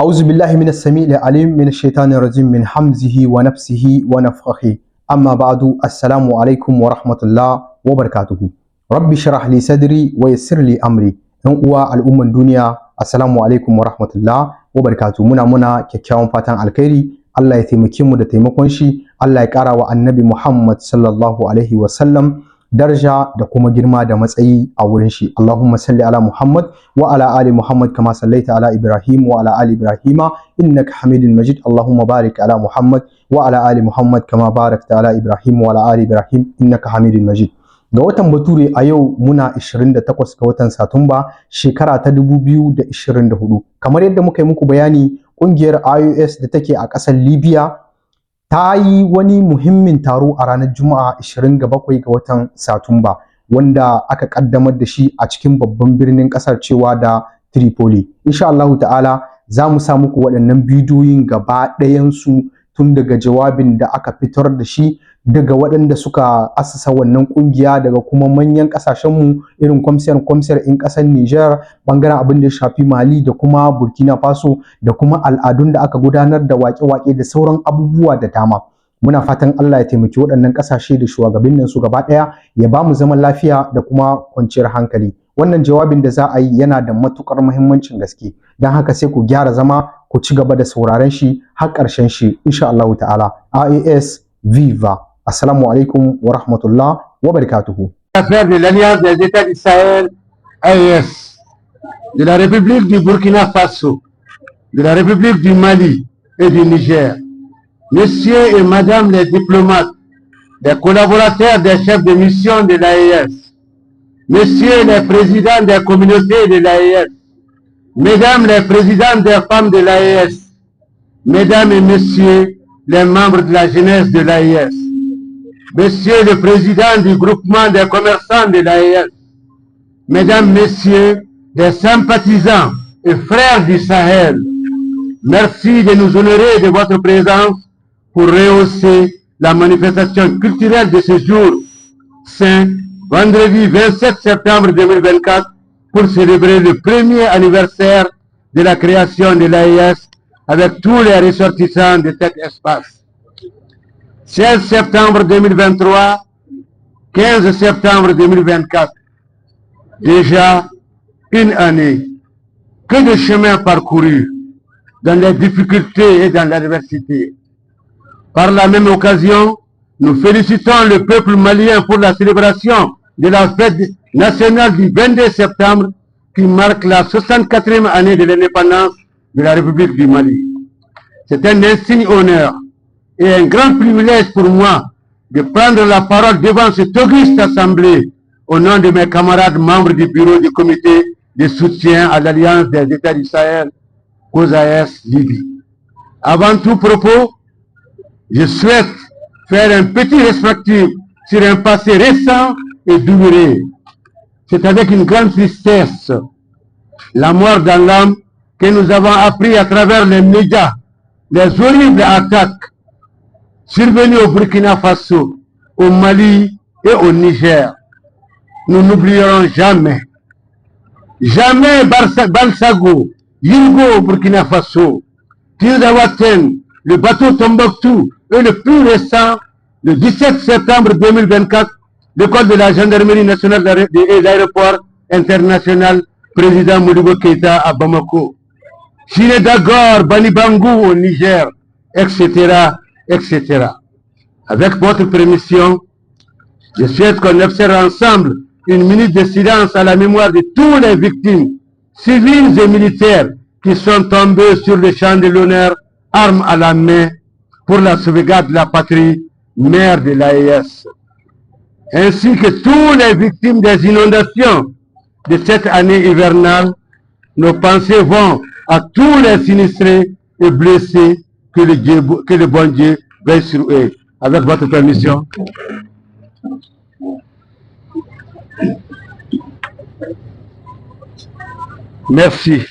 أعوذ بالله من السميع العليم من الشيطان الرجيم من حمزه ونفسه ونفخه أما بعد السلام عليكم ورحمة الله وبركاته رب اشرح لي صدري ويسر لي أمري ‘yan uwa al'umman duniya assalamu alaikum wa rahmatullah wa barakatuh muna kyakkyawan fatan alkhairi Allah ya taimake mu da taimakon shi Allah ya ƙara wa annabi Muhammad sallallahu alaihi wa sallam daraja da kuma girma da matsayi a wurin shi Allahumma salli ala Muhammad wa ala ali Muhammad kama sallaita ala Ibrahim wa ala ali Ibrahim innaka Hamidul Majid Allahumma barik ala Muhammad wa ala ali Muhammad kama barakta ala Ibrahim wa ala ali Ibrahim innaka Hamidul Majid. Ga watan Bature a yau muna 28 ga watan Satumba shekara ta 2024. Kamar yadda muka yi muku bayani, kungiyar IOS da take a ƙasar Libya ta yi wani muhimmin taro a ranar Juma'a 27 ga watan Satumba wanda aka kaddamar da shi a cikin babban birnin ƙasar cewa da Tripoli. Insha Allah ta'ala za mu sa muku waɗannan bidiyoyin gaba ɗayansu tun daga jawabin da aka fitar da shi daga waɗanda suka asasa wannan ƙungiya daga kuma manyan ƙasashenmu irin kwamsiyar in ƙasar Niger bangaren abin da ya shafi Mali da kuma Burkina Faso da kuma al'adun da aka gudanar da waƙe-waƙe da sauran abubuwa da dama. Muna fatan Allah ya taimaki waɗannan ƙasashe da shugabannin su gaba ɗaya ya ba mu zaman lafiya da kuma kwanciyar hankali. Wannan jawabin da za a yi yana da matuƙar muhimmancin gaske don haka sai ku gyara zama ku ci gaba da sauraron shi har ƙarshen shi insha Allah ta'ala. IAS Viva. Assalamu alaikum wa rahmatullah wa barakatuhu. Affaire de l'Alliance des États du Sahel, AES, de la République du Burkina Faso, de la République du Mali et du Niger, messieurs et madame les diplomates, des collaborateurs des chefs de mission de l'AES, messieurs les présidents des communautés de l'AES, mesdames les présidents des femmes de l'AES, mesdames et messieurs les membres de la jeunesse de l'AES, Monsieur le Président du groupement des commerçants de l'AES, Mesdames, Messieurs, des sympathisants et frères du Sahel, merci de nous honorer de votre présence pour rehausser la manifestation culturelle de ce jour saint, vendredi 27 septembre 2024, pour célébrer le premier anniversaire de la création de l'AES avec tous les ressortissants de cet espace. 16 septembre 2023, 15 septembre 2024. Déjà une année. Que de chemin parcouru dans les difficultés et dans l'adversité. Par la même occasion, nous félicitons le peuple malien pour la célébration de la fête nationale du 22 septembre qui marque la 64e année de l'indépendance de la République du Mali. C'est un insigne honneur et un grand privilège pour moi de prendre la parole devant cette auguste assemblée au nom de mes camarades membres du bureau du comité de soutien à l'Alliance des États du Sahel, COSAES Libye. Avant tout propos, je souhaite faire un petit rétrospective sur un passé récent et douloureux. C'est avec une grande tristesse, la mort dans l'âme, que nous avons appris à travers les médias les horribles attaques survenus au Burkina Faso, au Mali et au Niger. Nous n'oublierons jamais, jamais Balsago, Yirgo au Burkina Faso, Tirawaten, le bateau Tombouctou et le plus récent, le 17 septembre 2024, l'école de la gendarmerie nationale et l'aéroport international président Modibo Keïta à Bamako, Chine Dagor, Banibangou au Niger, etc. etc. Avec votre permission, je souhaite qu'on observe ensemble une minute de silence à la mémoire de toutes les victimes, civiles et militaires, qui sont tombés sur le champ de l'honneur, armes à la main, pour la sauvegarde de la patrie, mère de l'AES. Ainsi que toutes les victimes des inondations de cette année hivernale, nos pensées vont à tous les sinistrés et blessés. Que le bon Dieu veille sur eux. Avec votre permission. Merci.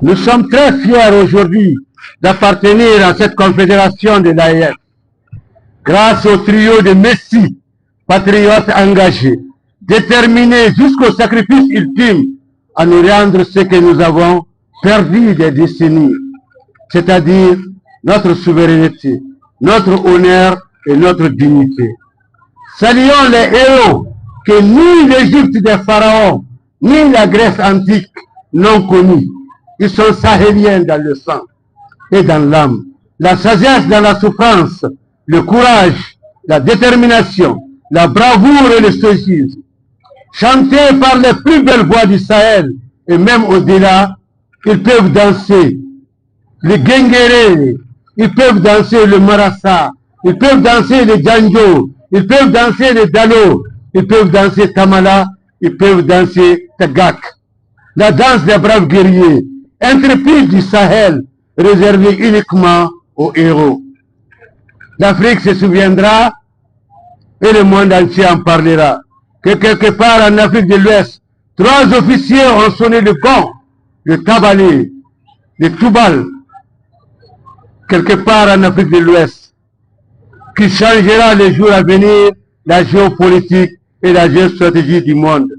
Nous sommes très fiers aujourd'hui d'appartenir à cette confédération de l'AES. Grâce au trio de Messi, patriotes engagés, déterminés jusqu'au sacrifice ultime à nous rendre ce que nous avons perdu des décennies, c'est-à-dire notre souveraineté, notre honneur et notre dignité. Saluons les héros que ni l'Égypte des pharaons, ni la Grèce antique n'ont connus. Ils sont sahéliens dans le sang et dans l'âme. La sagesse dans la souffrance, le courage, la détermination, la bravoure et le stoïcisme. Chantés par les plus belles voix du Sahel et même au-delà, ils peuvent danser le Guinguéré, ils peuvent danser le Marassa, ils peuvent danser le Django, ils peuvent danser le Dalo, ils peuvent danser Tamala, ils peuvent danser Tagak. La danse des braves guerriers, intrépides du Sahel, réservée uniquement aux héros. L'Afrique se souviendra et le monde entier en parlera que quelque part en Afrique de l'Ouest, 3 officiers ont sonné le gong, le tabalé, le toubal, quelque part en Afrique de l'Ouest, qui changera les jours à venir la géopolitique et la géostratégie du monde.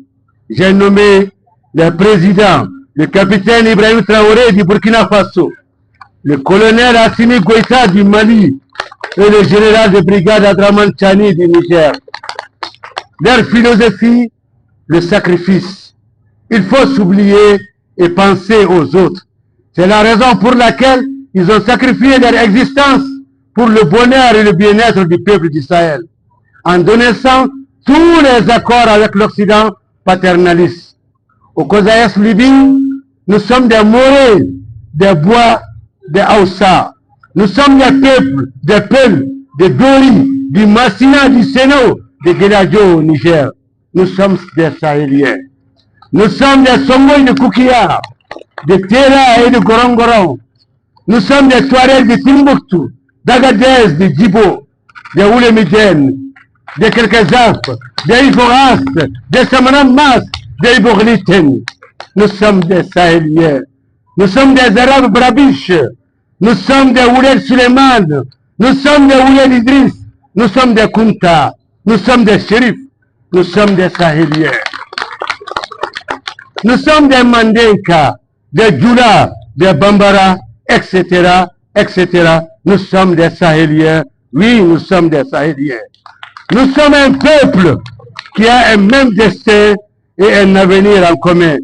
J'ai nommé le président, le capitaine Ibrahim Traoré du Burkina Faso, le colonel Assimi Goïta du Mali et le général de brigade Adraman Chani du Niger. Leur philosophie, le sacrifice. Il faut s'oublier et penser aux autres. C'est la raison pour laquelle ils ont sacrifié leur existence pour le bonheur et le bien-être du peuple d'Israël, en donnant tous les accords avec l'Occident paternaliste. Au Kosaïs Libye, nous sommes des Morés, des Bois, des Haoussa. Nous sommes des peuples, des Peuls, des Dori, du Massina, du Séno, des Guéladio au Niger. Nous sommes des Sahéliens. Nous sommes des Songoï de Koukia, de Tera et de Gorongoron. Nous sommes des Touaregs de Timbuktu, d'Agadez, de Djibo, des Oulemidjen, de Kelkezaf, des Ivoras, des Samanamas, des Iborliten. Nous sommes des Sahéliens. Nous sommes des Arabes Brabiches. Nous sommes des Ouled Suleiman. Nous sommes des Ouled Idriss. Nous sommes des Kunta. Nous sommes des Shérifs. Nous sommes des Sahéliens. Nous sommes des Mandenka, des Djoula, des Bambara, etc., etc. Nous sommes des Sahéliens. Oui, nous sommes des Sahéliens. Nous sommes un peuple qui a un même destin et un avenir en commun,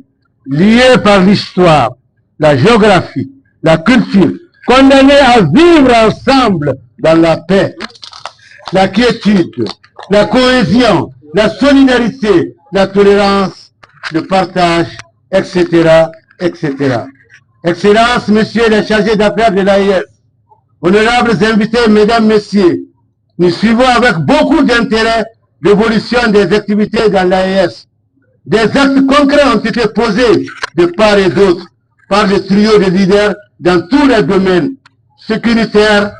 liés par l'histoire, la géographie, la culture, condamnés à vivre ensemble dans la paix, la quiétude, la cohésion, la solidarité, la tolérance, le partage, etc., etc. Excellences, messieurs les chargés d'affaires de l'AIS, honorables invités, mesdames, messieurs, nous suivons avec beaucoup d'intérêt l'évolution des activités dans l'AIS. Des actes concrets ont été posés de part et d'autre par le trio de leaders dans tous les domaines sécuritaires,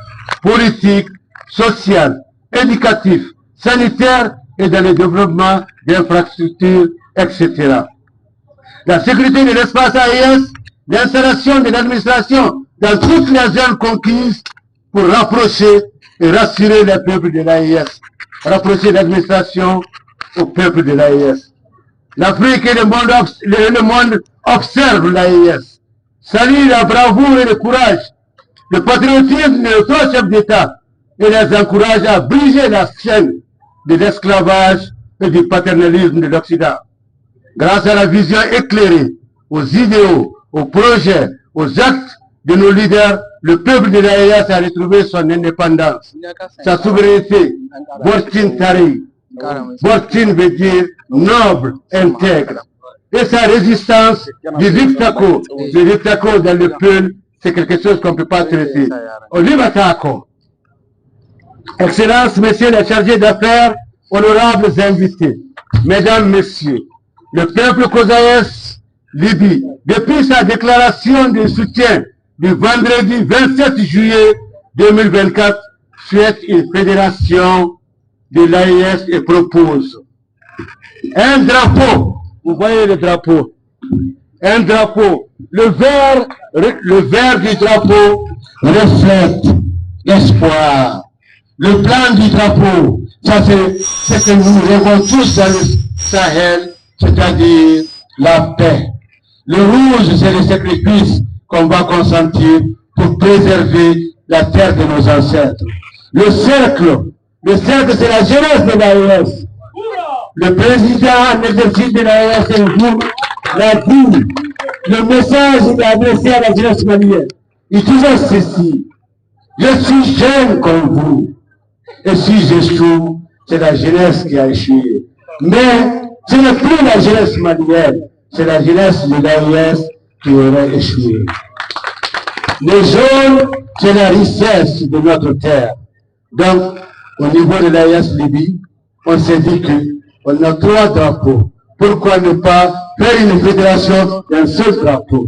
politiques, social, éducatif, sanitaire et dans le développement d'infrastructures, etc. La sécurité de l'espace AIS, l'installation de l'administration dans toutes les zones conquises pour rapprocher et rassurer les peuples de l'AIS, rapprocher l'administration au peuple de l'AIS. L'Afrique et le monde observent l'AIS, saluent la bravoure et le courage, le patriotisme de notre chef d'État et les encourage à briser la chaîne de l'esclavage et du paternalisme de l'Occident. Grâce à la vision éclairée, aux idéaux, aux projets, aux actes de nos leaders, le peuple de l'AIS a retrouvé son indépendance, sa souveraineté. Bortin Tari. Bortin veut dire noble, intègre. Et sa résistance du Viptako. Le Viptako dans le Peul, c'est quelque chose qu'on ne peut pas traiter. Olivatako. Excellences, messieurs les chargés d'affaires, honorables invités, mesdames, messieurs, le peuple Kosaïs Libye, depuis sa déclaration de soutien du vendredi 27 juillet 2024, souhaite une fédération de l'AIS et propose un drapeau. Vous voyez le drapeau, un drapeau. Le vert du drapeau reflète l'espoir. Le blanc du drapeau, ça c'est ce que nous rêvons tous dans le Sahel, c'est-à-dire la paix. Le rouge, c'est le sacrifice qu'on va consentir pour préserver la terre de nos ancêtres. Le cercle, c'est la jeunesse de l'AES. Le président en exercice de l'AES un jour l'a dit. Le message est adressé à la jeunesse malienne. Il disait ceci: je suis jeune comme vous. Et si j'échoue, c'est la jeunesse qui a échoué. Mais ce n'est plus la jeunesse malienne, c'est la jeunesse de l'AES qui aurait échoué. Les jaunes, c'est la richesse de notre terre. Donc, au niveau de l'AES Libye, on s'est dit qu'on a 3 drapeaux. Pourquoi ne pas faire une fédération d'un seul drapeau?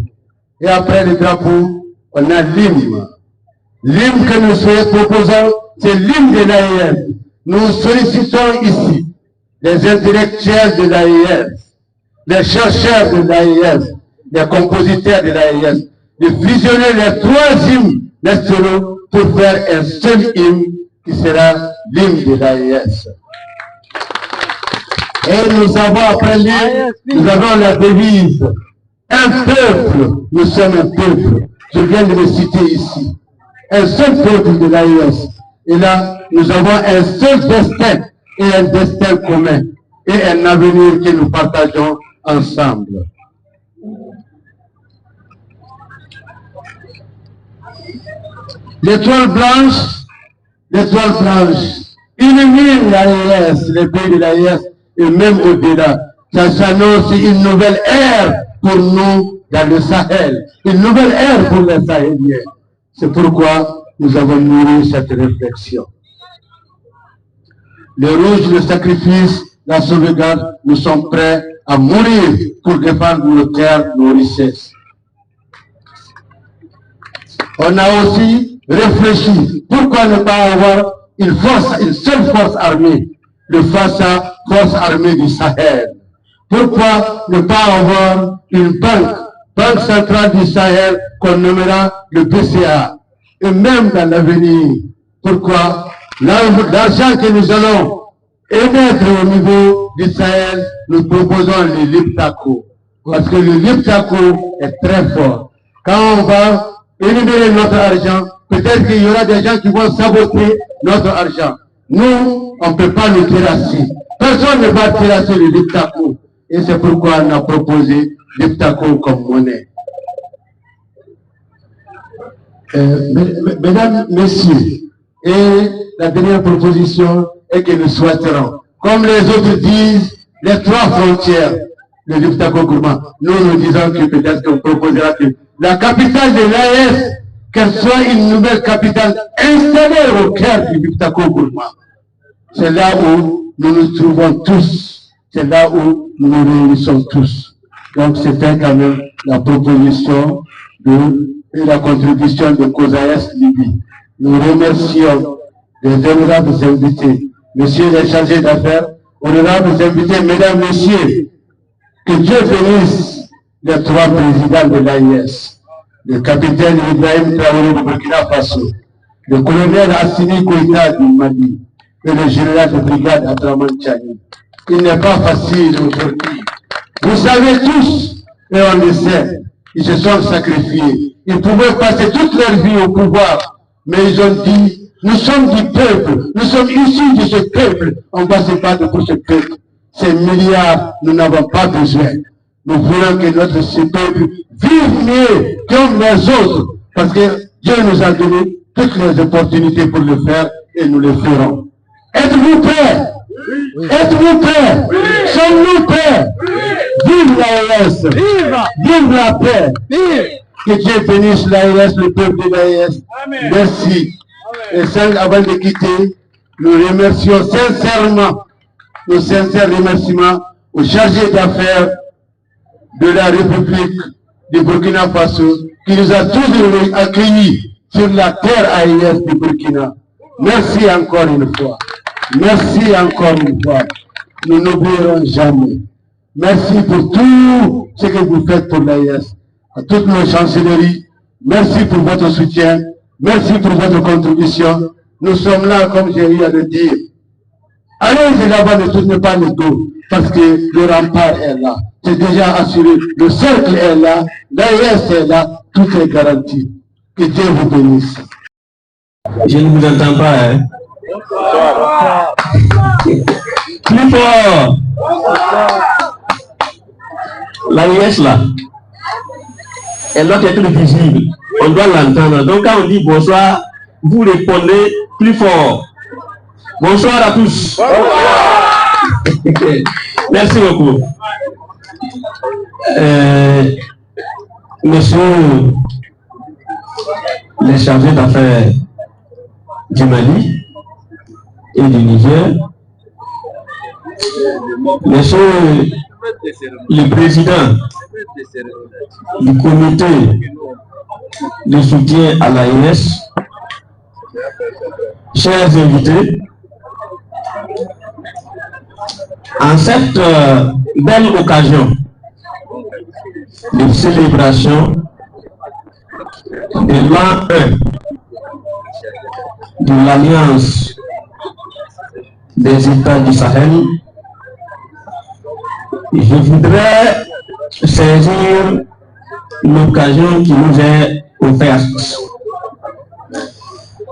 Et après le drapeau, on a l'hymne. L'hymne que nous proposons, c'est l'hymne de l'AES. Nous sollicitons ici les intellectuels de l'AES, les chercheurs de l'AES, les compositeurs de l'AES, de fusionner les 3 hymnes nationaux pour faire un seul hymne qui sera l'hymne de l'AES. Et nous avons après lui, nous avons la devise: un peuple, nous sommes un peuple. Je viens de le citer ici. Un seul peuple de l'AES. Et là, nous avons un seul destin et un destin commun et un avenir que nous partageons ensemble. L'étoile blanche, illumine l'AES, les pays de l'AES et même au-delà. Ça s'annonce une nouvelle ère pour nous dans le Sahel, une nouvelle ère pour les Sahéliens. C'est pourquoi nous avons nourri cette réflexion. Le rouge, le sacrifice, la sauvegarde, nous sommes prêts à mourir pour défendre nos terres, nos richesses. On a aussi réfléchi, pourquoi ne pas avoir une seule force armée, le FASA, force armée du Sahel. Pourquoi ne pas avoir une banque centrale du Sahel qu'on nommera le BCA. Et même dans l'avenir, pourquoi l'argent que nous allons émettre au niveau du Sahel, nous proposons le Liptako. Parce que le Liptako est très fort. Quand on va éliminer notre argent, peut-être qu'il y aura des gens qui vont saboter notre argent. Nous, on ne peut pas le terrasser. Personne ne va terrasser le Liptako. Et c'est pourquoi on a proposé Liptako comme monnaie. Mesdames, Messieurs, et la dernière proposition est que nous souhaiterons, comme les autres disent, les 3 frontières de Liptako Gourma. Nous disons que peut-être qu'on proposera que la capitale de l'AES, qu'elle soit une nouvelle capitale installée au cœur du Liptako Gourma. C'est là où nous nous trouvons tous. C'est là où nous nous réunissons tous. Donc c'était quand même la proposition et la contribution de COSAES Libye. Nous remercions les honorables invités, messieurs les chargés d'affaires, honorables invités, mesdames, messieurs, que Dieu bénisse les 3 présidents de l'AES, le capitaine Ibrahim Traoré de Burkina Faso, le colonel Assimi Goïta du Mali et le général de brigade Abdraman Tchani. Il n'est pas facile aujourd'hui. Vous savez tous, et on le sait, ils se sont sacrifiés. Ils pouvaient passer toute leur vie au pouvoir, mais ils ont dit, nous sommes du peuple, nous sommes issus de ce peuple, on va se battre pour ce peuple. Ces milliards, nous n'avons pas besoin. Nous voulons que notre peuple vive mieux comme les autres, parce que Dieu nous a donné toutes les opportunités pour le faire, et nous le ferons. Êtes-vous prêts? Êtes-vous prêts? Sommes-nous prêts? Vive l'AES! Vive la paix! Que Dieu bénisse l'AES, le peuple de l'AES. Merci. Et avant de quitter, nous remercions sincèrement, nos sincères remerciements aux chargés d'affaires de la République du Burkina Faso, qui nous a tous accueillis sur la terre AES du Burkina. Merci encore une fois. Merci encore une fois. Nous n'oublierons jamais. Merci pour tout ce que vous faites pour l'AES. À toutes nos chancelleries, merci pour votre soutien. Merci pour votre contribution. Nous sommes là, comme j'ai eu à le dire. Allez-y là-bas, ne tournez pas le dos. parce que le rempart est là. C'est déjà assuré. Le cercle est là. L'AES est là. Tout est garanti. Que Dieu vous bénisse. Je ne vous entends pas, hein? Plus fort! L'AES là, elle doit être visible. On doit l'entendre. Donc quand on dit bonsoir, vous répondez plus fort. Bonsoir à tous. Merci beaucoup. Monsieur les chargés d'affaires du Mali et du Niger, monsieur le président du comité de soutien à l'AES, chers invités, en cette belle occasion de célébration de l'an 1 de l'Alliance des États du Sahel, je voudrais saisir l'occasion qui nous est offerte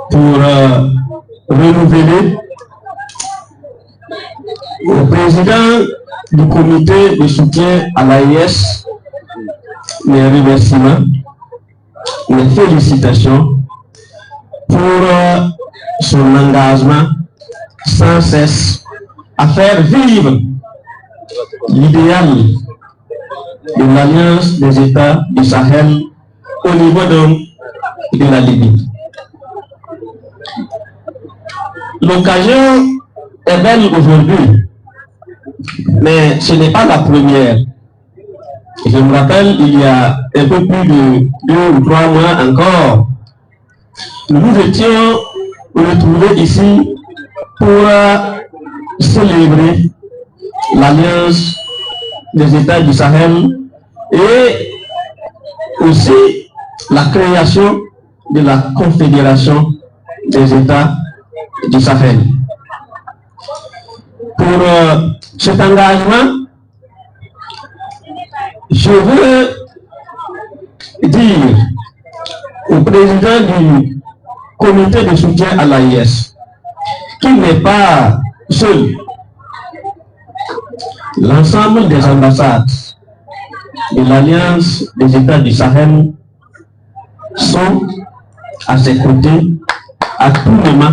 pour renouveler au président du comité de soutien à l'AES mes remerciements, mes félicitations pour son engagement sans cesse à faire vivre l'idéal de l'Alliance des États du Sahel au niveau donc de la Libye. L'occasion est belle aujourd'hui, mais ce n'est pas la première. Je me rappelle, il y a un peu plus de 2 ou 3 mois encore, nous étions retrouvés ici pour célébrer l'Alliance des États du Sahel et aussi la création de la Confédération des États du Sahel. Pour cet engagement, je veux dire au président du comité de soutien à l'AES qu'il n'est pas seul. L'ensemble des ambassades de l'Alliance des États du Sahel sont à ses côtés à tout moment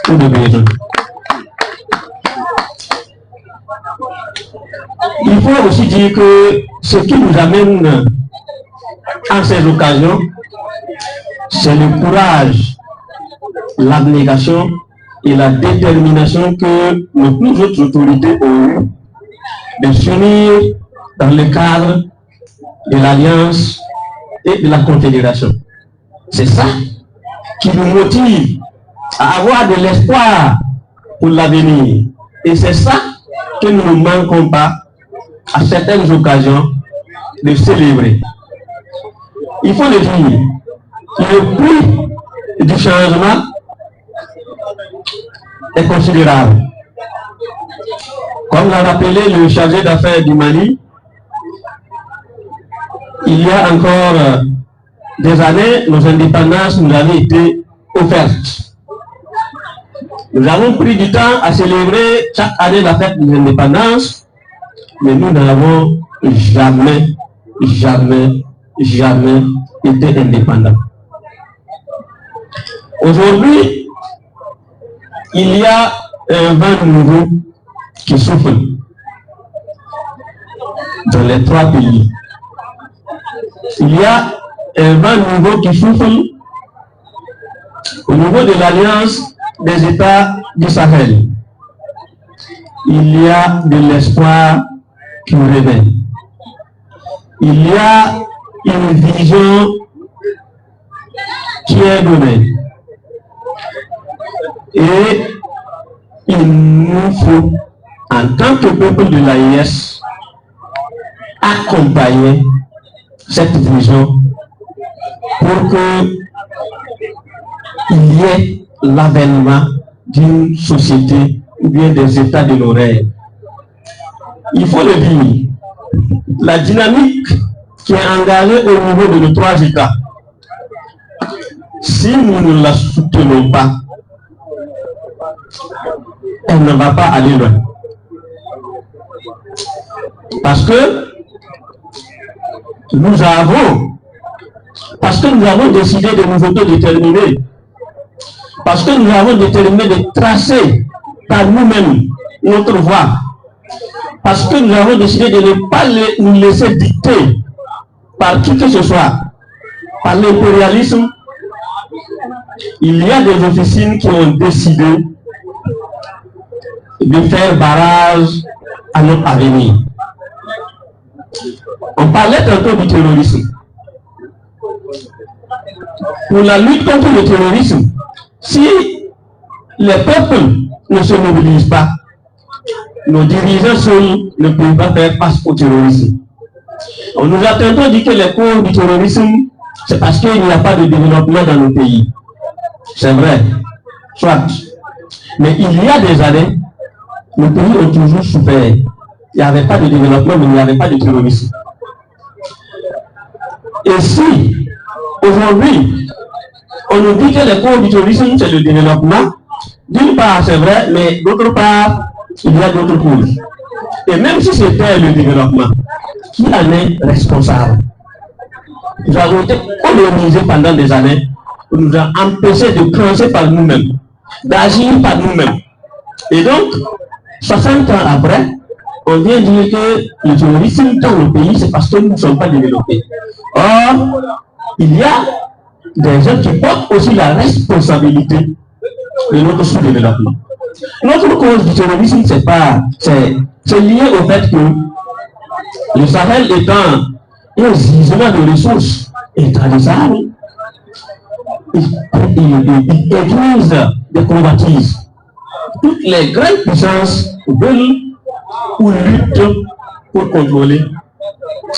où de besoin. Il faut aussi dire que ce qui nous amène à ces occasions, c'est le courage, l'abnégation et la détermination que nos autres autorités ont eu de s'unir dans le cadre de l'Alliance et de la Confédération. C'est ça qui nous motive à avoir de l'espoir pour l'avenir. Et c'est ça que nous ne manquons pas à certaines occasions de célébrer. Il faut le dire, le prix du changement est considérable. Comme l'a rappelé le chargé d'affaires du Mali, il y a encore des années, nos indépendances nous avaient été offertes. Nous avons pris du temps à célébrer chaque année la fête des indépendances, mais nous n'avons jamais été indépendants. Aujourd'hui, il y a un vent nouveau qui souffle dans les 3 pays. Il y a un vent nouveau qui souffle au niveau de l'Alliance des États du Sahel. Il y a de l'espoir qui renaît. Il y a une vision qui est donnée. Et il nous faut, en tant que peuple de l'AES, accompagner cette vision pour que il y ait l'avènement d'une société ou bien des états de nos rêves. il faut le dire, la dynamique qui est engagée au niveau de nos 3 États, si nous ne la soutenons pas, elle ne va pas aller loin. Parce que nous avons décidé de nous autodéterminer, parce que nous avons déterminé de tracer par nous-mêmes notre voie, parce que nous avons décidé de ne pas nous laisser dicter par qui que ce soit, par l'impérialisme. Il y a des officines qui ont décidé de faire barrage à notre avenir. On parlait tantôt du terrorisme. Pour la lutte contre le terrorisme, si les peuples ne se mobilisent pas, nos dirigeants seuls ne peuvent pas faire face au terrorisme. On nous a tantôt dit que les causes du terrorisme, c'est parce qu'il n'y a pas de développement dans nos pays. C'est vrai, soit. Mais il y a des années, nos pays ont toujours souffert. Il n'y avait pas de développement, mais il n'y avait pas de terrorisme. Et si, aujourd'hui, on nous dit que les causes du terrorisme, c'est le développement, d'une part, c'est vrai, mais d'autre part, il y a d'autres causes. Et même si c'était le développement, qui en est responsable? Nous avons été colonisés pendant des années, on nous a empêchés de penser par nous-mêmes, d'agir par nous-mêmes. Et donc, 60 ans après, on vient dire que le terrorisme dans le pays, c'est parce que nous ne sommes pas développés. Or, il y a des gens qui portent aussi la responsabilité de notre sous-développement. Notre cause du terrorisme, c'est lié au fait que le Sahel étant un gisement de ressources intransitaires, il église des convoitises. Toutes les grandes puissances veulent ou luttent pour contrôler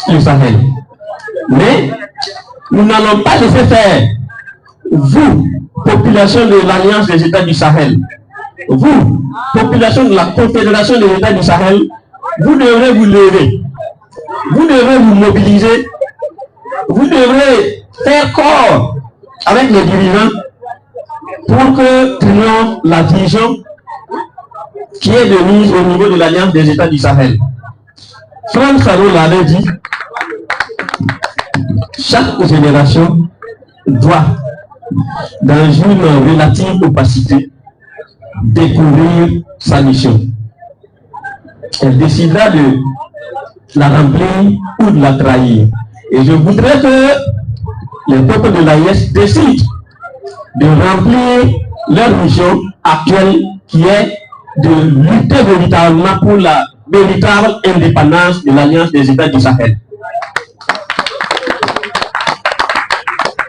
le Sahel. Mais nous n'allons pas laisser faire. Vous, population de l'Alliance des États du Sahel, vous, population de la Confédération des États du Sahel, vous devrez vous lever. Vous devrez vous mobiliser. Vous devrez faire corps avec les dirigeants pour que triomphe la vision qui est de mise au niveau de l'Alliance des États du Sahel. Franck Fanon l'avait dit, chaque génération doit, dans une relative opacité, découvrir sa mission. Elle décidera de la remplir ou de la trahir. Et je voudrais que les peuples de l'AIS décident de remplir leur mission actuelle qui est de lutter véritablement pour la véritable indépendance de l'Alliance des États du Sahel.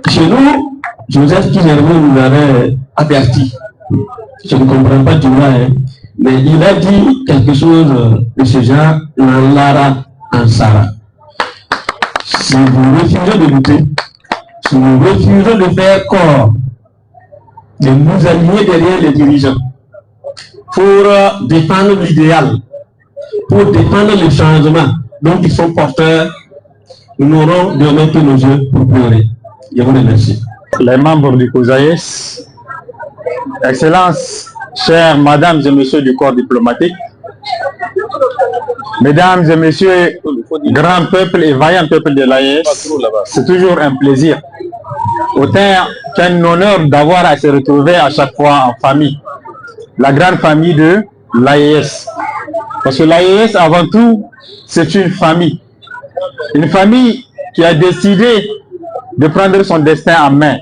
Chez nous, Joseph Kizerbo nous avait averti. Je ne comprends pas tout là, mais il a dit quelque chose de ce genre dans Lara Ansara. Si vous refusez de lutter, si nous refusons de faire corps, de nous aligner derrière les dirigeants, pour défendre l'idéal, pour défendre le changement dont ils sont porteurs, nous n'aurons demain que nos yeux pour pleurer. Je vous remercie. Les membres du COSAIS, Excellences, chers Mesdames et Messieurs du corps diplomatique, Mesdames et Messieurs, grand peuple et vaillant peuple de l'AES, c'est toujours un plaisir, autant qu'un honneur d'avoir à se retrouver à chaque fois en famille, la grande famille de l'AES. Parce que l'AES, avant tout, c'est une famille qui a décidé de prendre son destin en main.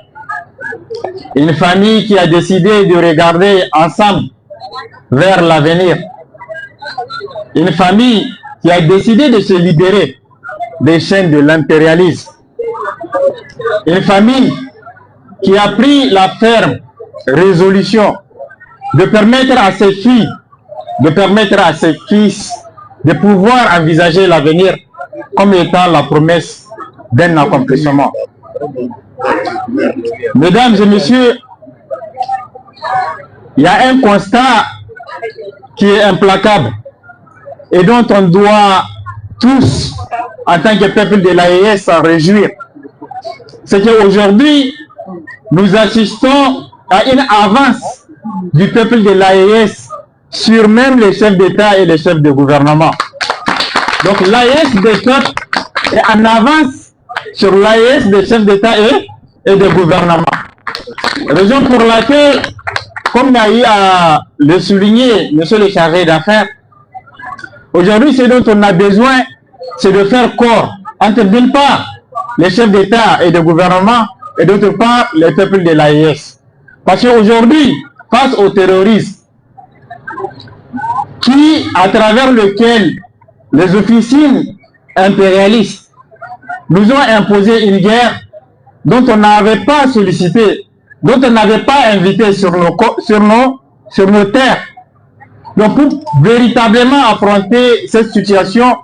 Une famille qui a décidé de regarder ensemble vers l'avenir. Une famille qui a décidé de se libérer des chaînes de l'impérialisme. Une famille qui a pris la ferme résolution de permettre à ses filles, de permettre à ses fils de pouvoir envisager l'avenir comme étant la promesse d'un accomplissement. Mesdames et messieurs, il y a un constat qui est implacable. et dont on doit tous, en tant que peuple de l'AES, s'en réjouir. C'est qu'aujourd'hui, nous assistons à une avance du peuple de l'AES sur même les chefs d'État et les chefs de gouvernement. Donc l'AES des peuples est en avance sur l'AES des chefs d'État et de gouvernement. Raison pour laquelle, comme a eu à le souligner monsieur le chargé d'affaires, aujourd'hui ce dont on a besoin, c'est de faire corps entre d'une part les chefs d'État et de gouvernement et d'autre part les peuples de l'AES. Parce qu'aujourd'hui, face aux terroristes, à travers lequel les officines impérialistes nous ont imposé une guerre dont on n'avait pas sollicité, dont on n'avait pas invité sur nos terres. Donc pour véritablement affronter cette situation,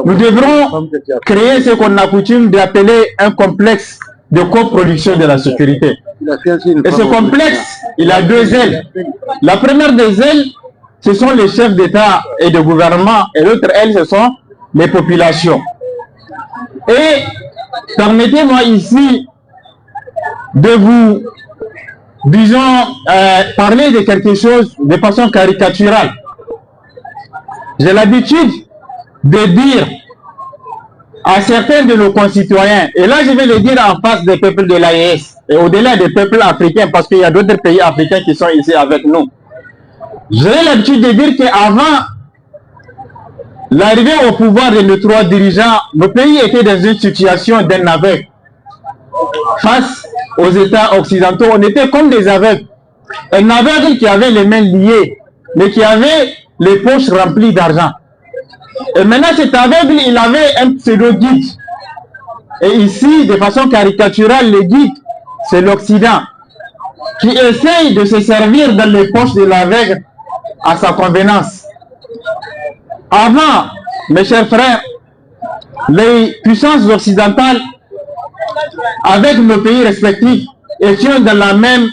nous devrons créer ce qu'on a coutume d'appeler un complexe de coproduction de la sécurité. Et ce complexe, il a deux ailes. La première des ailes, ce sont les chefs d'État et de gouvernement, et l'autre aile, ce sont les populations. Et permettez-moi ici de vous, disons, parler de quelque chose de façon caricaturale. J'ai l'habitude de dire à certains de nos concitoyens, et là je vais le dire en face des peuples de l'AES, et au-delà des peuples africains, parce qu'il y a d'autres pays africains qui sont ici avec nous. J'ai l'habitude de dire qu'avant l'arrivée au pouvoir de nos trois dirigeants, nos pays étaient dans une situation d'un aveugle. Face aux États occidentaux, on était comme des aveugles. Un aveugle qui avait les mains liées, mais qui avait les poches remplies d'argent. Et maintenant, cet aveugle, il avait un pseudo-guide. Et ici, de façon caricaturale, le guide, c'est l'Occident, qui essaye de se servir dans les poches de l'aveugle à sa convenance. Avant, mes chers frères, les puissances occidentales, avec nos pays respectifs, étions dans la même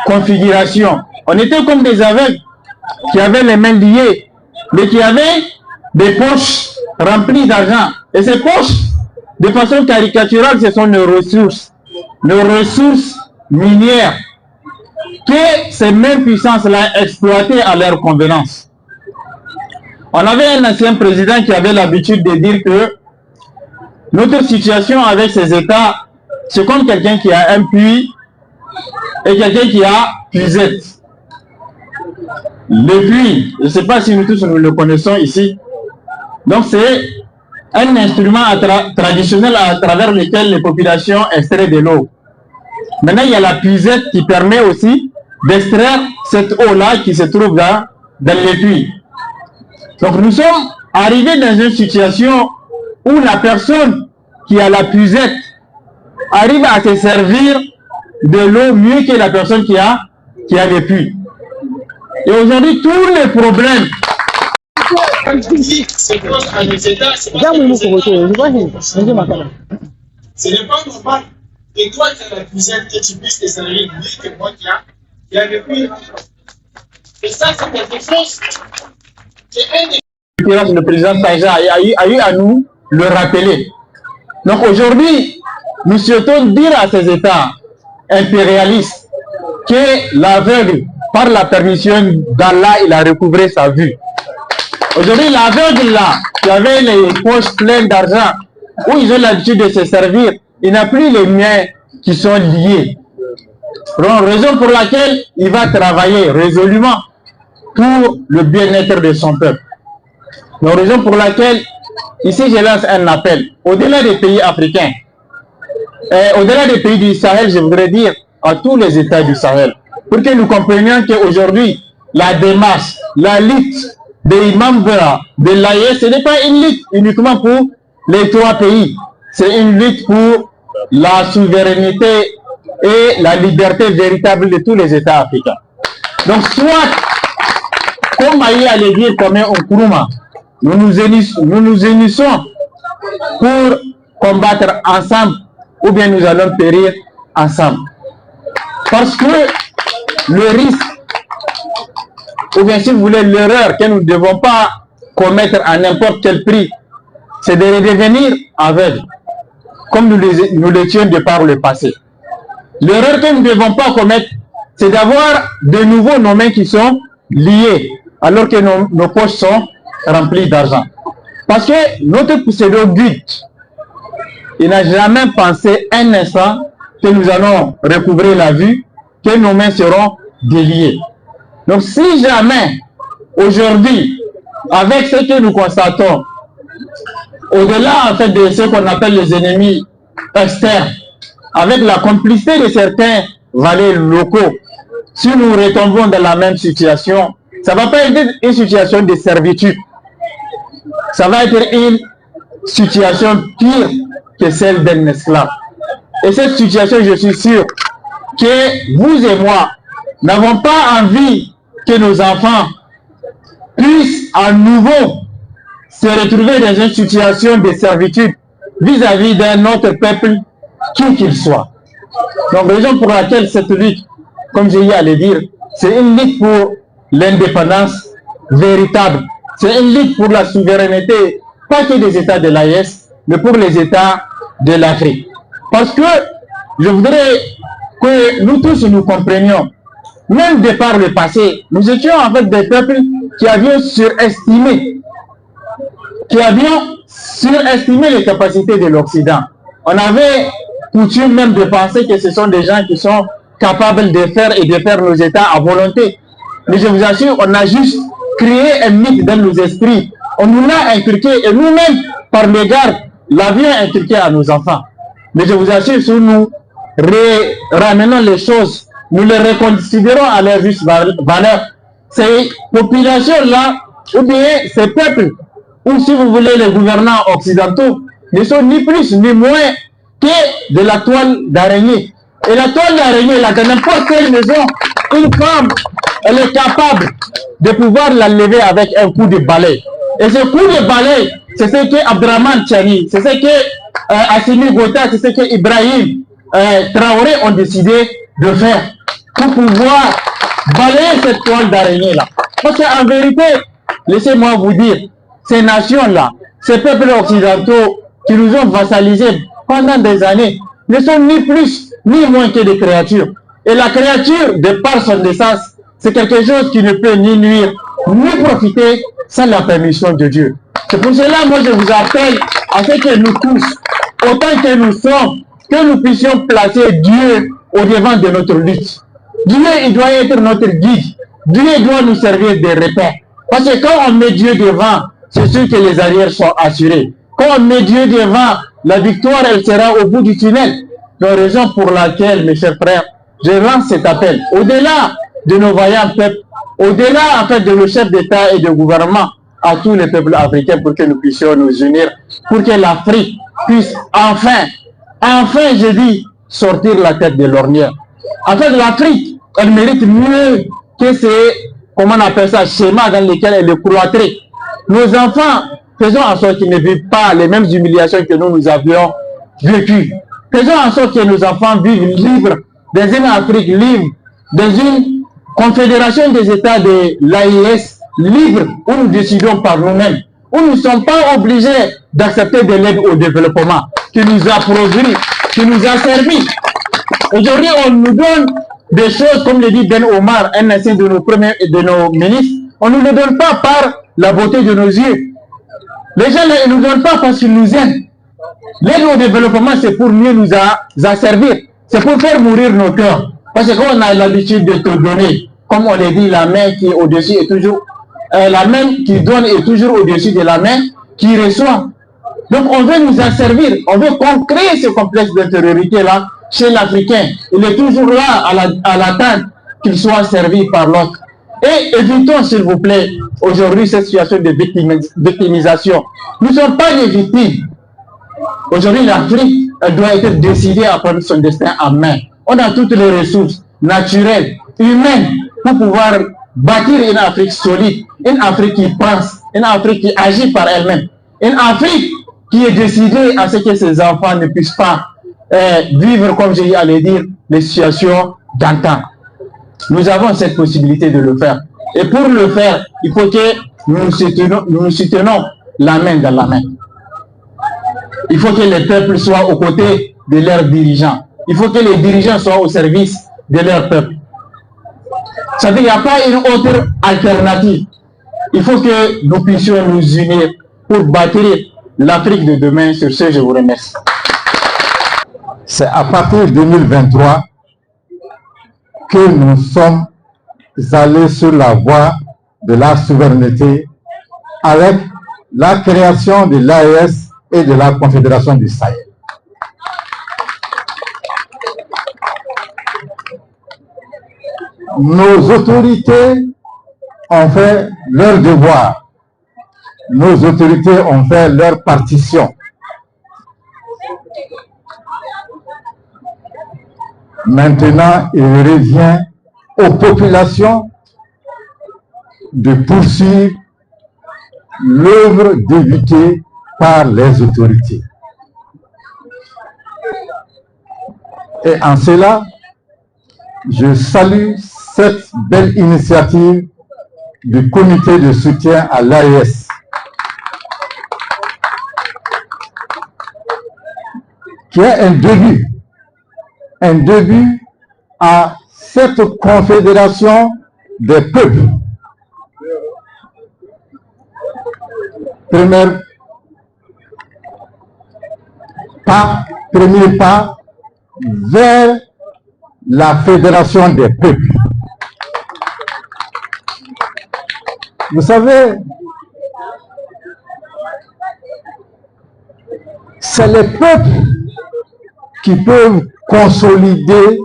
configuration. On était comme des aveugles qui avaient les mains liées, mais qui avaient des poches remplies d'argent. Et ces poches, de façon caricaturale, ce sont nos ressources minières, que ces mêmes puissances-là exploitaient à leur convenance. On avait un ancien président qui avait l'habitude de dire que notre situation avec ces États, c'est comme quelqu'un qui a un puits et quelqu'un qui a puisette. Le puits, je ne sais pas si nous tous nous le connaissons ici, donc c'est un instrument traditionnel à travers lequel les populations extraient de l'eau. Maintenant, il y a la puisette qui permet aussi d'extraire cette eau-là qui se trouve dans le puits. Donc nous sommes arrivés dans une situation où la personne qui a la puisette arrive à se servir de l'eau mieux que la personne qui a le puits. Et aujourd'hui, tous les problèmes ce n'est pas normal que toi qui as la puisette que tu puisses te servir mieux que moi qui a le puits. Et ça, c'est quelque chose. Le président Taïja a eu à nous le rappeler. Donc aujourd'hui, nous souhaitons dire à ces États impérialistes que l'aveugle, par la permission d'Allah, il a recouvré sa vue. Aujourd'hui, l'aveugle là, qui avait les poches pleines d'argent, où ils ont l'habitude de se servir, il n'a plus les mains qui sont liées. Raison pour laquelle il va travailler résolument pour le bien-être de son peuple. La raison pour laquelle, ici je lance un appel, au-delà des pays africains, au-delà des pays du Sahel, je voudrais dire à tous les États du Sahel, pour que nous comprenions qu'aujourd'hui, la démarche, la lutte des membres de l'AES, ce n'est pas une lutte uniquement pour les trois pays, c'est une lutte pour la souveraineté et la liberté véritable de tous les États africains. Donc soit, comme Maï allait dire comme un Nkrumah, nous nous unissons pour combattre ensemble, ou bien nous allons périr ensemble. Parce que le risque, ou bien si vous voulez l'erreur que nous ne devons pas commettre à n'importe quel prix, c'est de redevenir aveugle, comme nous l'étions de par le passé. L'erreur que nous ne devons pas commettre, c'est d'avoir de nouveau nos mains qui sont liées, alors que nos poches sont remplies d'argent. Parce que notre pseudo-guide, il n'a jamais pensé un instant que nous allons recouvrir la vue, que nos mains seront déliées. Donc si jamais, aujourd'hui, avec ce que nous constatons, au-delà en fait de ce qu'on appelle les ennemis externes, avec la complicité de certains valets locaux, si nous retombons dans la même situation, ça ne va pas être une situation de servitude. Ça va être une situation pire que celle d'un esclave. Et cette situation, je suis sûr que vous et moi n'avons pas envie que nos enfants puissent à nouveau se retrouver dans une situation de servitude vis-à-vis d'un autre peuple, qui qu'il soit. Donc, raison pour laquelle cette lutte, comme j'ai eu à le dire, c'est une lutte pour l'indépendance véritable. C'est une lutte pour la souveraineté, pas que des États de l'AES, mais pour les États de l'Afrique. Parce que je voudrais que nous tous nous comprenions, même de par le passé, nous étions en fait des peuples qui avions surestimé les capacités de l'Occident. On avait coutume même de penser que ce sont des gens qui sont capables de faire et de faire nos États à volonté. Mais je vous assure, on a juste créé un mythe dans nos esprits. On nous l'a inculqué et nous-mêmes, par le garde, l'avions inculqué à nos enfants. Mais je vous assure, si nous ramenons les choses, nous les reconsidérons à leur juste valeur, ces populations-là, ou bien ces peuples, ou si vous voulez les gouvernants occidentaux, ne sont ni plus ni moins que de la toile d'araignée. Et la toile d'araignée, là, dans n'importe quelle maison, une femme, elle est capable de pouvoir la lever avec un coup de balai. Et ce coup de balai, c'est ce que Abdraman Tchani, c'est ce que Assimi Gota, c'est ce que Ibrahim Traoré ont décidé de faire pour pouvoir balayer cette toile d'araignée-là. Parce qu'en vérité, laissez-moi vous dire, ces nations-là, ces peuples occidentaux qui nous ont vassalisés pendant des années, ne sont ni plus ni moins que des créatures. Et la créature, de par son essence, c'est quelque chose qui ne peut ni nuire, ni profiter sans la permission de Dieu. C'est pour cela, moi, je vous appelle à ce que nous tous, autant que nous sommes, que nous puissions placer Dieu au devant de notre lutte. Dieu, il doit être notre guide. Dieu doit nous servir de repère. Parce que quand on met Dieu devant, c'est sûr que les arrières sont assurés. Quand on met Dieu devant, la victoire, elle sera au bout du tunnel. La raison pour laquelle, mes chers frères, je lance cet appel. Au-delà de nos vaillants peuples, au-delà en fait de nos chefs d'État et de gouvernement, à tous les peuples africains pour que nous puissions nous unir, pour que l'Afrique puisse enfin, je dis, sortir la tête de l'ornière. En fait, l'Afrique, elle mérite mieux que ces, comment on appelle ça, schémas dans lesquels elle est cloîtrée. Nos enfants, faisons en sorte qu'ils ne vivent pas les mêmes humiliations que nous avions vécues. Faisons en sorte que nos enfants vivent libres, dans une Afrique libre, dans une confédération des États de l'AES libre, où nous décidons par nous-mêmes, où nous ne sommes pas obligés d'accepter de l'aide au développement, qui nous a produit, qui nous a servi. Aujourd'hui, on nous donne des choses, comme le dit Ben Omar, un ancien de nos ministres, on ne nous le donne pas par la beauté de nos yeux. Les gens ne nous donnent pas parce qu'ils nous aiment. L'aide au développement, c'est pour mieux nous asservir. C'est pour faire mourir nos cœurs. Parce que quand on a l'habitude de te donner, comme on l'a dit, la main qui est au-dessus est toujours... la main qui donne est toujours au-dessus de la main qui reçoit. Donc on veut nous asservir. On veut qu'on crée ce complexe d'intériorité-là chez l'Africain. Il est toujours là à l'attente qu'il soit servi par l'autre. Et évitons, s'il vous plaît, aujourd'hui cette situation de victimisation. Nous ne sommes pas des victimes. Aujourd'hui, l'Afrique, elle doit être décidée à prendre son destin en main. On a toutes les ressources naturelles, humaines, pour pouvoir bâtir une Afrique solide, une Afrique qui pense, une Afrique qui agit par elle-même, une Afrique qui est décidée à ce que ses enfants ne puissent pas vivre, comme j'ai eu à le dire, les situations d'antan. Nous avons cette possibilité de le faire. Et pour le faire, il faut que nous nous soutenons la main dans la main. Il faut que les peuples soient aux côtés de leurs dirigeants. Il faut que les dirigeants soient au service de leur peuple. C'est-à-dire qu'il n'y a pas une autre alternative. Il faut que nous puissions nous unir pour bâtir l'Afrique de demain. Sur ce, je vous remercie. C'est à partir de 2023 que nous sommes allés sur la voie de la souveraineté avec la création de l'AES et de la Confédération du Sahel. Nos autorités ont fait leur devoir. Nos autorités ont fait leur partition. Maintenant, il revient aux populations de poursuivre l'œuvre débutée par les autorités. Et en cela, je salue cette belle initiative du comité de soutien à l'AES, qui est un début à cette confédération des peuples. Premier pas vers la fédération des peuples. Vous savez, c'est les peuples qui peuvent consolider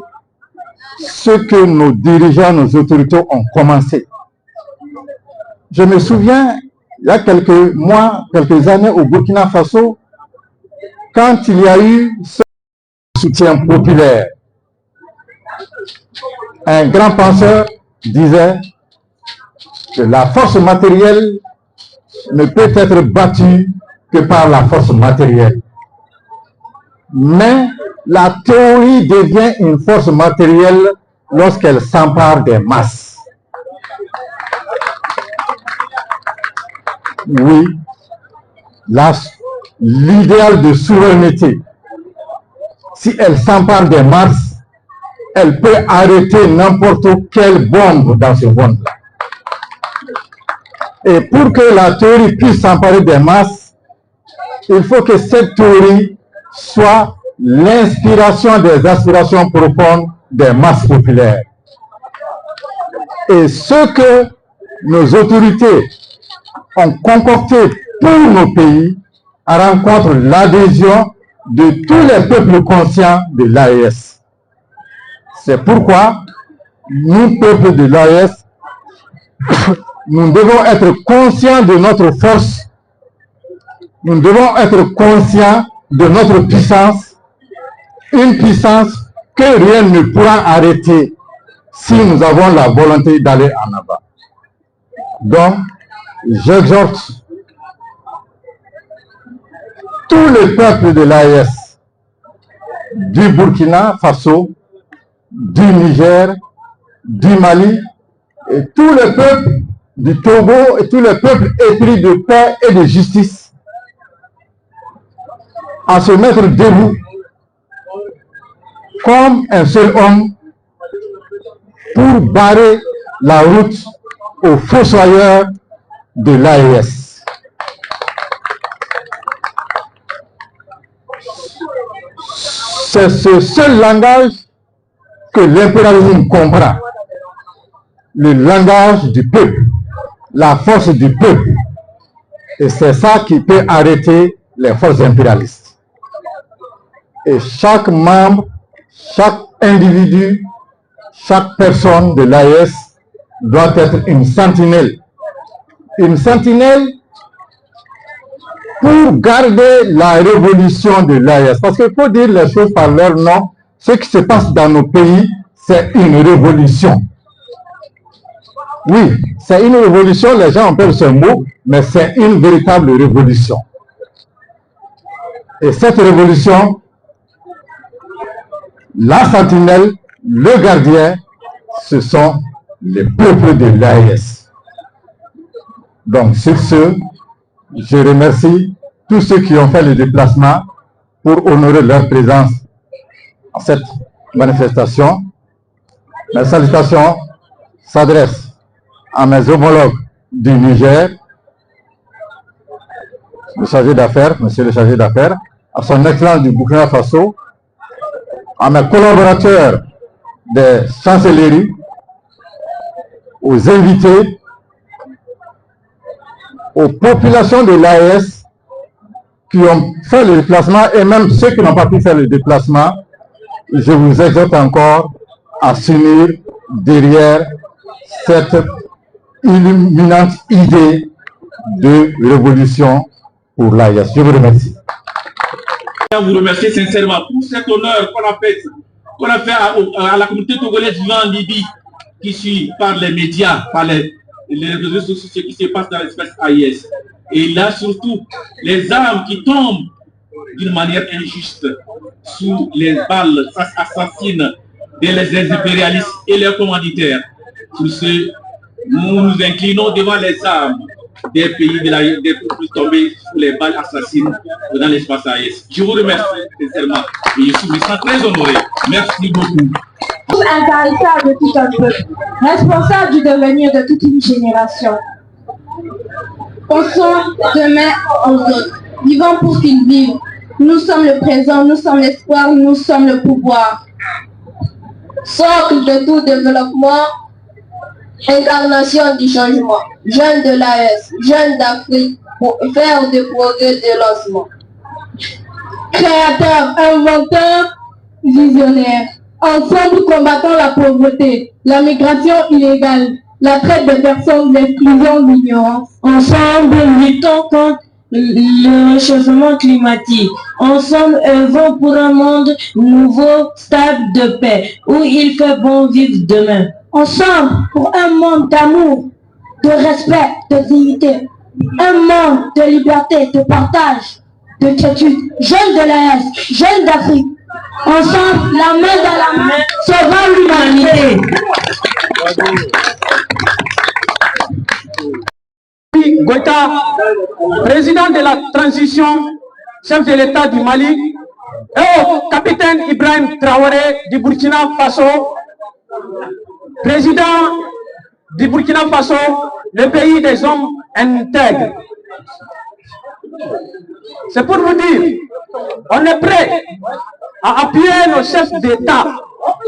ce que nos dirigeants, nos autorités ont commencé. Je me souviens, il y a quelques mois, quelques années au Burkina Faso, quand il y a eu ce soutien populaire, un grand penseur disait que la force matérielle ne peut être battue que par la force matérielle. Mais la théorie devient une force matérielle lorsqu'elle s'empare des masses. Oui, l'idéal de souveraineté, si elle s'empare des masses, elle peut arrêter n'importe quelle bombe dans ce monde-là. Et pour que la théorie puisse s'emparer des masses, il faut que cette théorie soit l'inspiration des aspirations profondes des masses populaires. Et ce que nos autorités ont concocté pour nos pays rencontre l'adhésion de tous les peuples conscients de l'AES. C'est pourquoi nous, peuples de l'AES, nous devons être conscients de notre force, nous devons être conscients de notre puissance, une puissance que rien ne pourra arrêter si nous avons la volonté d'aller en avant. Donc, j'exhorte tous les peuples de l'AES, du Burkina Faso, du Niger, du Mali, et tous les peuples du Togo et tous les peuples épris de paix et de justice, à se mettre debout comme un seul homme pour barrer la route aux fossoyeurs de l'AES. C'est ce seul langage que l'impérialisme comprend, le langage du peuple, la force du peuple. Et c'est ça qui peut arrêter les forces impérialistes. Et chaque membre, chaque individu, chaque personne de l'AES doit être une sentinelle. Une sentinelle pour garder la révolution de l'AES. Parce qu'il faut dire les choses par leur nom. Ce qui se passe dans nos pays, c'est une révolution. Oui, c'est une révolution, les gens ont peur de ce mot, mais c'est une véritable révolution. Et cette révolution, la sentinelle, le gardien, ce sont les peuples de l'AES. Donc, sur ce, je remercie tous ceux qui ont fait le déplacement pour honorer leur présence à cette manifestation. Mes salutations s'adressent à mes homologues du Niger, le chargé d'affaires, monsieur le chargé d'affaires, à son excellence du Burkina Faso, à mes collaborateurs des chancelleries, aux invités, aux populations de l'AES qui ont fait le déplacement et même ceux qui n'ont pas pu faire le déplacement. Je vous exhorte encore à s'unir derrière cette illuminante idée de révolution pour l'AES. Je vous remercie. Je vous remercie sincèrement pour cet honneur qu'on a fait à la communauté togolaise vivant en Libye, qui suit par les médias, par les réseaux sociaux, ce qui se passe dans l'espace AES. Et là, surtout, les armes qui tombent d'une manière injuste sous les balles assassines des impérialistes et leurs commanditaires. Pour ce, nous nous inclinons devant les armes des pays des peuples tombés sous les balles assassines dans l'espace AES. Je vous remercie sincèrement et je me sens très honoré. Merci beaucoup. Intarissable de tout un peuple, responsable du devenir de toute une génération. Pensons demain aux autres, vivons pour qu'ils vivent. Nous sommes le présent, nous sommes l'espoir, nous sommes le pouvoir. Socle de tout développement, incarnation du changement, jeunes de l'AES, jeunes d'Afrique, pour faire des progrès de lancement. Créateurs, inventeurs, visionnaires, ensemble combattons la pauvreté, la migration illégale, la traite des personnes, l'exclusion, l'ignorance. Ensemble, luttons contre le réchauffement climatique. Ensemble, œuvrons pour un monde nouveau, stable, de paix, où il fait bon vivre demain. Ensemble, pour un monde d'amour, de respect, de dignité. Un monde de liberté, de partage, de quiétude. Jeunes de l'AES, jeunes d'Afrique. Ensemble, la main dans la main, sauvant l'humanité. Goïta, président de la transition, chef de l'État du Mali, et au capitaine Ibrahim Traoré du Burkina Faso, président du Burkina Faso, le pays des hommes intègres. C'est pour vous dire, on est prêt à appuyer nos chefs d'État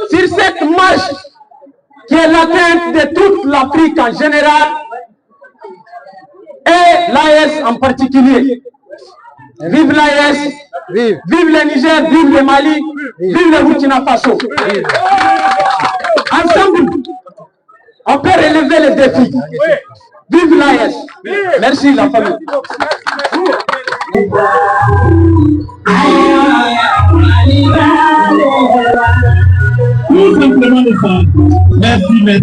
sur cette marche qui est l'atteinte de toute l'Afrique en général et l'AES en particulier. Vive l'AES, vive le Niger, vive le Mali, vive le Burkina Faso. Ensemble, on peut relever les défis. Vive l'AES. Merci la famille. Tout simplement les femmes. Merci, merci.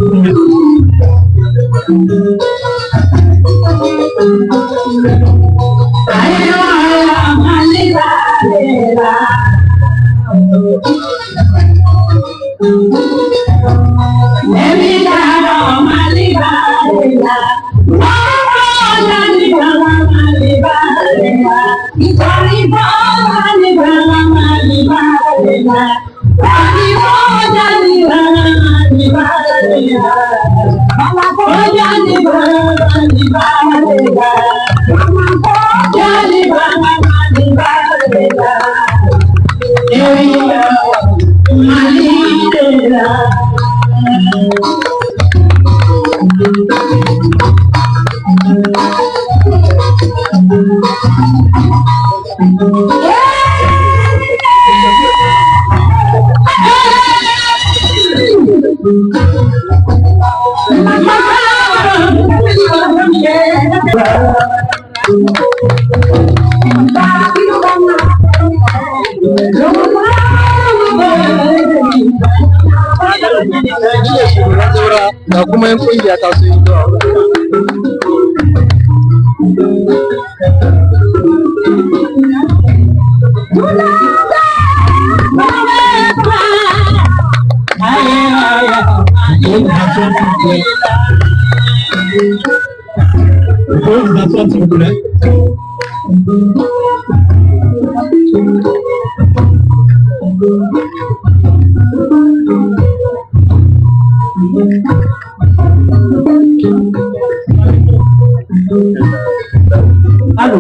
Da kuma yan kungiya ta su yi Vous pouvez vous asseoir s'il vous plaît. Allô.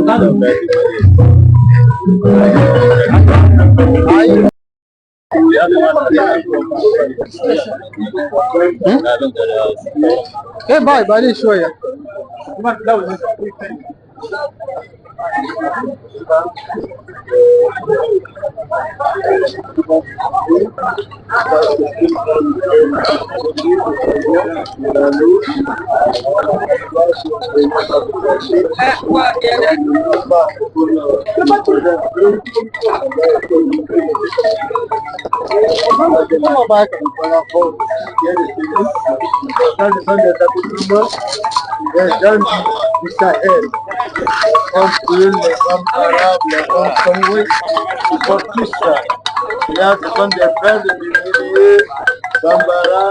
Bali shoya. Les jeunes du Sahel, comme les femmes arabes, les femmes congolais, ils sont tous ça. Là, ce sont des frères de milliers, Bambara,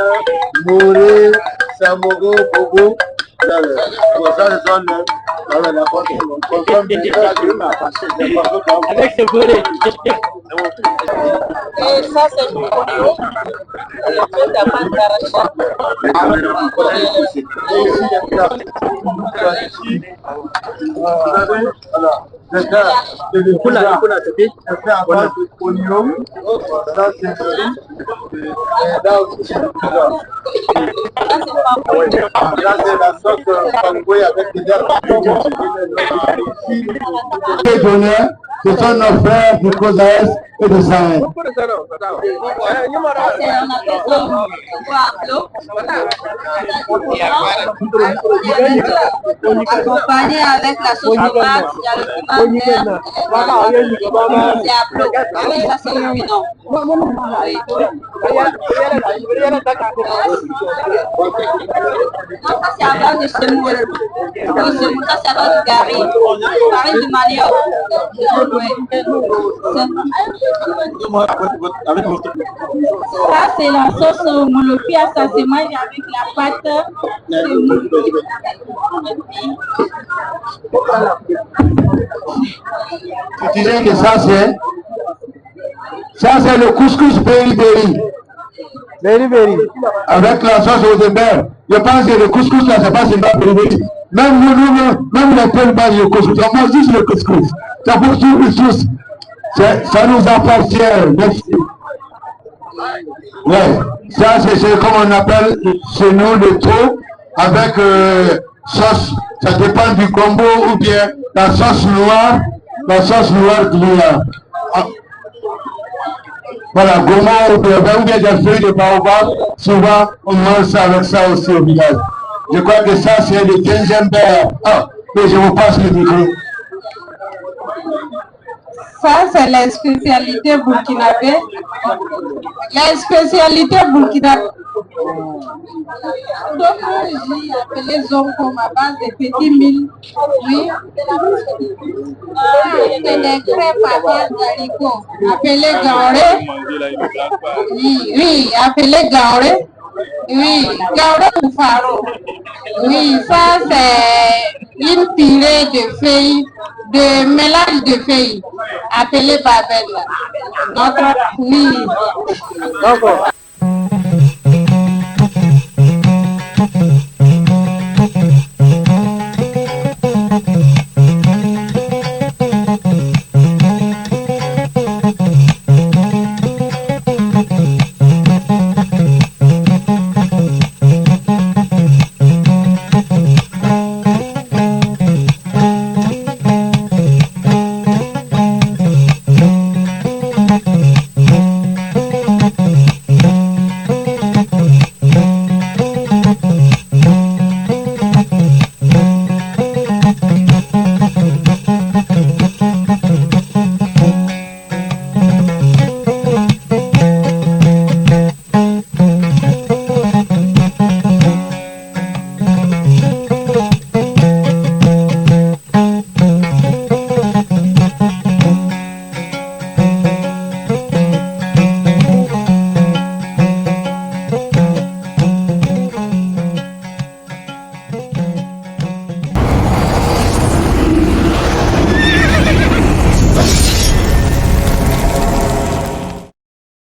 Mouré, Samoro, Bobo. Pour ça, ils sont là. Avec ce volet. Et ça, c'est le Congo. Le fait d'apprendre d'Aracha. Les donneurs, ce sont nos frères du COSAES et du Sahel. Accompagné avec la sauce de pâte, il y a le avec ça c'est le bidon. Ça c'est à base de semoule. Ça c'est à base de gari. Gari du manioc. Ça c'est la sauce molopia, ça se mange avec la pâte. Tu disais que ça c'est le couscous berry. Avec la sauce aux ébènes. Je pense que le couscous là, c'est pas seulement berry. Même nous, même les peuples mangent le couscous. On mange juste le couscous. C'est pour tous. Ça nous appartient. Merci. Ouais. Ça, c'est comme on appelle chez nous le trou avec sauce. Ça dépend du combo ou bien la sauce noire qu'il y a. Voilà, gomo ou bien des feuilles de baobab, souvent on mange ça avec ça aussi au village. Je crois que ça c'est le gingembre. Ah, et je vous passe le micro. Ça, c'est la spécialité burkinabé. La spécialité burkinabé. Donc, j'ai appelé zonko à base de petits mille. Oui. C'est des crêpes à base d'haricots. Appelé gauré. Oui, appelé gauré. Oui, gauré ou faro. Oui, ça, c'est une purée de feuilles. De mélange de feuilles appelé Babel. Notre oui. D'accord.